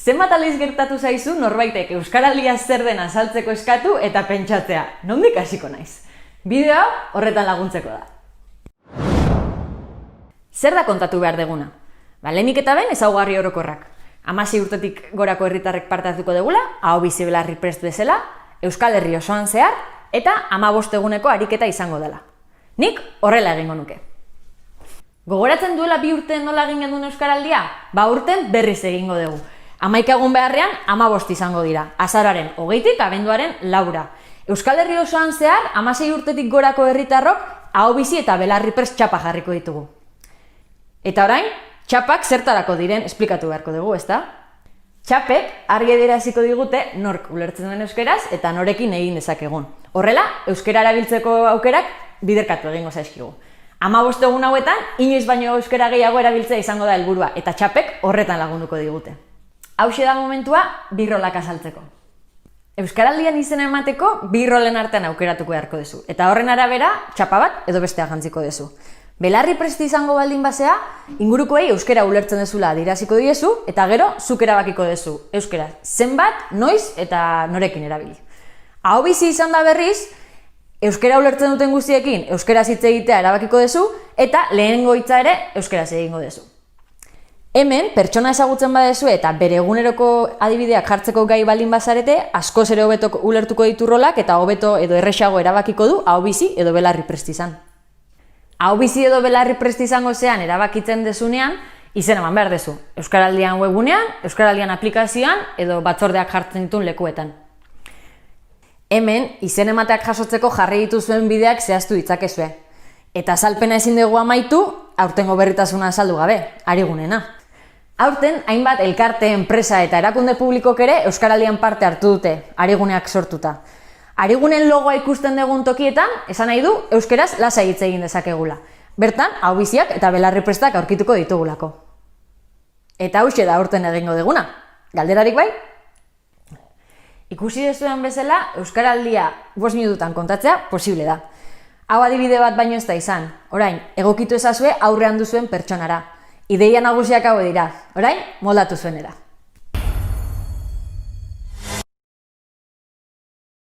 Zenbat aldiz gertatu zaizu norbaitek euskaraldia zer den azaltzeko eskatu eta pentsatzea, nondik hasiko naiz? Bideo hau horretan laguntzeko da. Zer da kontatu behar deguna? Lehenik eta behin ezaugarri orokorrak. 16 urtetik gorako herritarrek parte hartuko degula, aho bizi belarri prest bezala, Euskal Herri osoan zehar, eta 15 eguneko ariketa izango dela. Nik horrela egingo nuke. Gogoratzen duela 2 urte nola egin genuen euskaraldia? Urten berriz egingo dugu. 11 egun beharrean 15 izango dira, azaroaren 20tik abenduaren 4. Euskal Herri osoan zehar 16 urtetik gorako herritarrok aho bizi eta belarri prest txapa jarriko ditugu. Eta orain, txapak zertarako diren esplikatu beharko dugu, ezta? Txapek argi adieraziko digute nork ulertzen duen euskeraz eta norekin egin dezakegun. Horrela, euskara erabiltzeko aukerak biderkatu egingo zaizkigu. 15 egun hauetan, inoiz baino euskara gehiago erabiltzea izango da helburua eta txapek horretan lagunduko digute. Hauxe da momentua bi rolak azaltzeko. Euskaraldian izena emateko 2 rolen artean aukeratuko beharko duzu eta horren arabera txapa bat edo bestea jantziko duzu. Belarri prest izango baldin basea, ingurukoei euskara ulertzen dezula adieraziko diezu eta gero zuk erabakiko duzu euskara zenbat, noiz eta norekin erabili. Aho bizi izan da berriz, euskara ulertzen duten guztiekin euskaraz hitz egitea erabakiko duzu eta lehenengo hitza ere euskaraz egingo duzu. Hemen, pertsona ezagutzen badezu eta bere eguneroko adibideak jartzeko gai baldin bazarete, askoz ere hobeto ulertuko ditu rolak eta hobeto edo erresago erabakiko du aho bizi edo belarri prest izan. Aho bizi edo belarri prest izango zean erabakitzen dezunean, izen eman behar dezu. Euskaraldian webunean, Euskaraldian aplikazioan edo batzordeak jartzen dituen lekuetan. Hemen, izen emateak jasotzeko jarri dituzuen bideak zehaztu ditzakezue. Eta azalpena ezin dugu amaitu, aurtengo berritasuna azaldu gabe, Arigunena. Aurten, hainbat elkarte, enpresa eta erakunde publikok ere Euskaraldian parte hartu dute, Ariguneak sortuta. Arigunen logoa ikusten dugun tokietan, esan nahi du, euskeraz lasai hitz egin dezakegula. Bertan, aho biziak eta belarri prestak aurkituko ditugulako. Eta hauxe da aurten egingo deguna. Galderarik bai? Ikusi dezuen bezala, euskaraldia 5 minututan kontatzea posible da. Hau adibide bat baino ez da izan. Orain, egokitu ezazue aurrean duzuen pertsonara. Ideia nagusiak hau dira. Orain, moldatu zuenera.